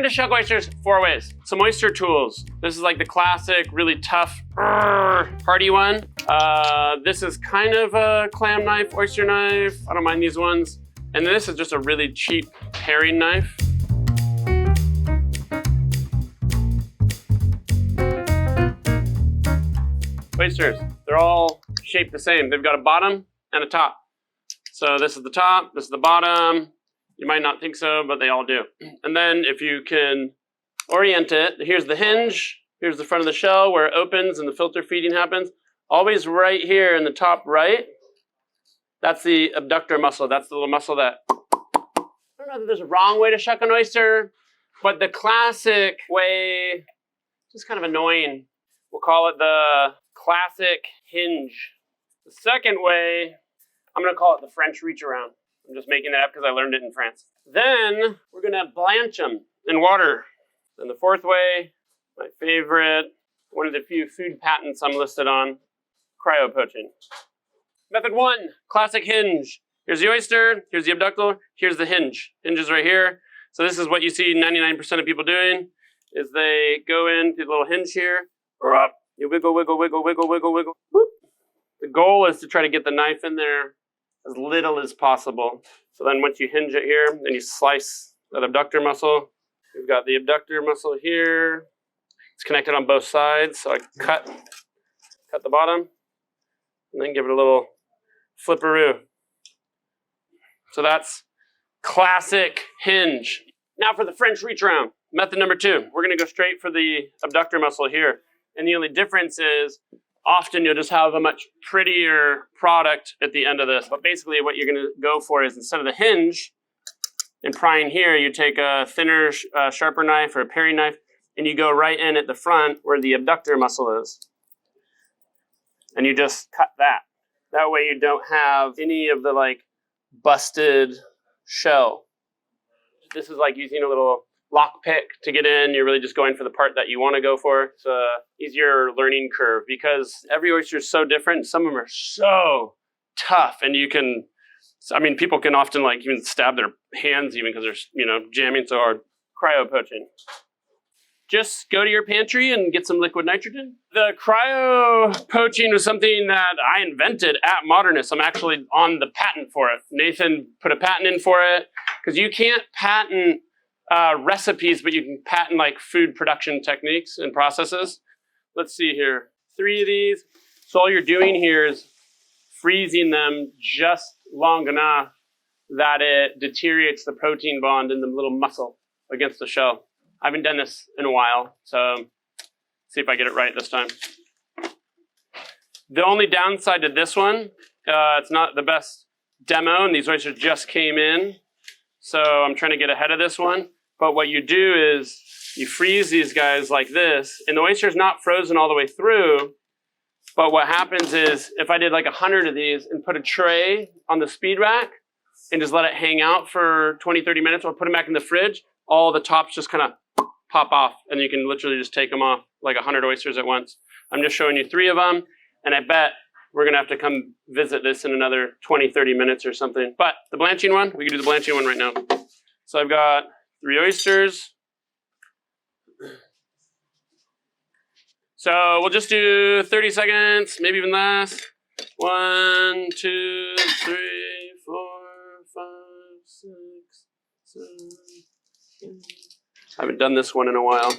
going to shuck oysters 4 ways. Some oyster tools. This is like the classic, really tough, hardy one. This is kind of a clam knife, oyster knife. I don't mind these ones. And then this is just a really cheap paring knife. Oysters, they're all shaped the same. They've got a bottom and a top. So this is the top, this is the bottom. You might not think so, but they all do. And then if you can orient it, here's the hinge, here's the front of the shell where it opens and the filter feeding happens. Always right here in the top right, that's the abductor muscle. That's the little muscle that, I don't know that there's a wrong way to shuck an oyster, but the classic way, just kind of annoying. We'll call it the classic hinge. The second way, I'm gonna call it the French reach around. I'm just making that up because I learned it in France. Then we're gonna blanch them in water. Then the fourth way, my favorite, one of the few food patents I'm listed on, cryo-poaching. Method 1, classic hinge. Here's the oyster, here's the abductor, here's the hinge. Hinge is right here. So this is what you see 99% of people doing, is they go in through the little hinge here, or up, you wiggle, wiggle, wiggle, wiggle, wiggle, wiggle, whoop. The goal is to try to get the knife in there as little as possible. So then once you hinge it here, then you slice that abductor muscle. We've got the abductor muscle here. It's connected on both sides, so I cut the bottom, and then give it a little flipperoo. So that's classic hinge. Now for the French reach around. Method number 2. We're gonna go straight for the abductor muscle here. And the only difference is often you'll just have a much prettier product at the end of this. But basically what you're gonna go for is instead of the hinge and prying here, you take a thinner, sharper knife or a paring knife, and you go right in at the front where the abductor muscle is. And you just cut that. That way you don't have any of the like busted shell. This is like using a little lockpick to get in. You're really just going for the part that you want to go for. It's an easier learning curve because every oyster is so different. Some of them are so tough, and you can, I mean, people can often like even stab their hands even because they're, jamming so hard. Cryo-poaching. Just go to your pantry and get some liquid nitrogen. The cryo-poaching was something that I invented at Modernist. I'm actually on the patent for it. Nathan put a patent in for it because you can't patent recipes, but you can patent like food production techniques and processes. Let's see here. 3 of these. So all you're doing here is freezing them just long enough that it deteriorates the protein bond in the little muscle against the shell. I haven't done this in a while, so see if I get it right this time. The only downside to this one, it's not the best demo, and these oysters just came in, so I'm trying to get ahead of this one. But what you do is you freeze these guys like this, and the oyster's not frozen all the way through, but what happens is if I did like 100 of these and put a tray on the speed rack and just let it hang out for 20, 30 minutes or put them back in the fridge, all the tops just kind of pop off, and you can literally just take them off like 100 oysters at once. I'm just showing you 3 of them, and I bet we're gonna have to come visit this in another 20, 30 minutes or something. But the blanching one, we can do the blanching one right now. So I've got 3 oysters. So we'll just do 30 seconds, maybe even less. 1, 2, 3, 4, 5, 6, 7, 8. I haven't done this one in a while.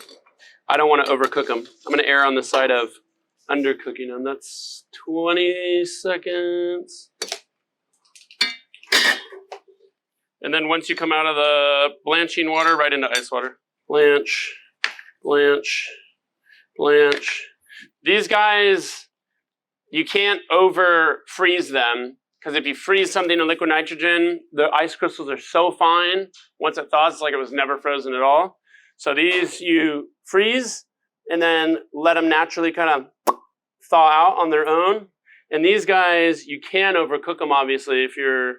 I don't want to overcook them. I'm going to err on the side of undercooking them. That's 20 seconds. And then once you come out of the blanching water, right into ice water. Blanch, blanch, blanch. These guys, you can't over freeze them because if you freeze something in liquid nitrogen, the ice crystals are so fine. Once it thaws, it's like it was never frozen at all. So these you freeze and then let them naturally kind of thaw out on their own. And these guys, you can overcook them, obviously, if you're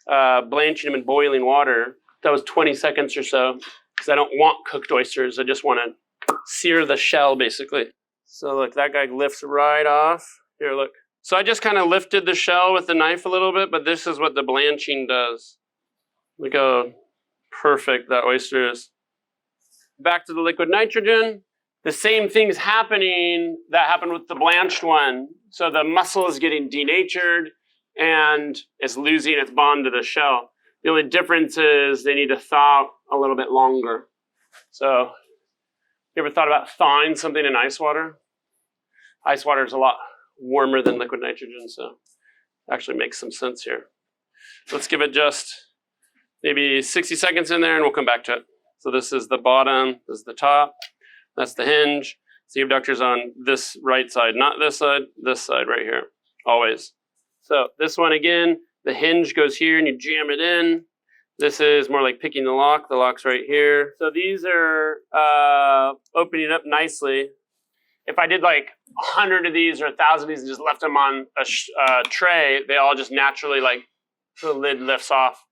blanching them in boiling water. That was 20 seconds or so, because I don't want cooked oysters. I just want to sear the shell, basically. So look, that guy lifts right off. Here, look. So I just kind of lifted the shell with the knife a little bit, but this is what the blanching does. Look how perfect that oyster is. back to the liquid nitrogen. The same thing's happening that happened with the blanched one. So the mussel is getting denatured and it's losing its bond to the shell. The only difference is they need to thaw a little bit longer. So you ever thought about thawing something in ice water? Ice water is a lot warmer than liquid nitrogen, so it actually makes some sense here. Let's give it just maybe 60 seconds in there and we'll come back to it. So this is the bottom, this is the top, that's the hinge. Sieve abductor's on this right side, not this side right here, always. So this one again, the hinge goes here and you jam it in. This is more like picking the lock's right here. So these are opening up nicely. If I did like 100 of these or 1,000 of these and just left them on a tray, they all just naturally, like, the lid lifts off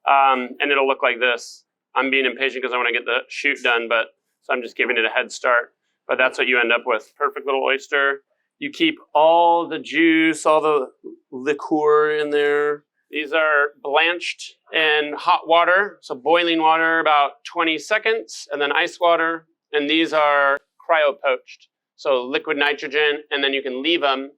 and it'll look like this. I'm being impatient because I want to get the shoot done, but so I'm just giving it a head start. But that's what you end up with. Perfect little oyster. You keep all the juice, all the liqueur in there. These are blanched in hot water, so boiling water about 20 seconds, and then ice water. And these are cryo-poached, so liquid nitrogen, and then you can leave them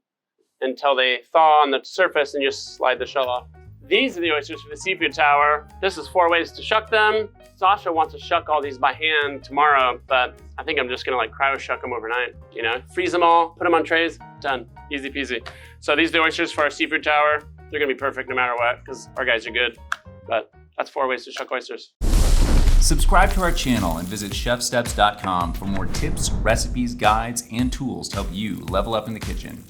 until they thaw on the surface and just slide the shell off. These are the oysters for the seafood tower. This is 4 ways to shuck them. Sasha wants to shuck all these by hand tomorrow, but I think I'm just gonna like cryo shuck them overnight, you know? Freeze them all, put them on trays, done, easy peasy. So these are the oysters for our seafood tower. They're gonna be perfect no matter what, because our guys are good. But that's 4 ways to shuck oysters. Subscribe to our channel and visit ChefSteps.com for more tips, recipes, guides, and tools to help you level up in the kitchen.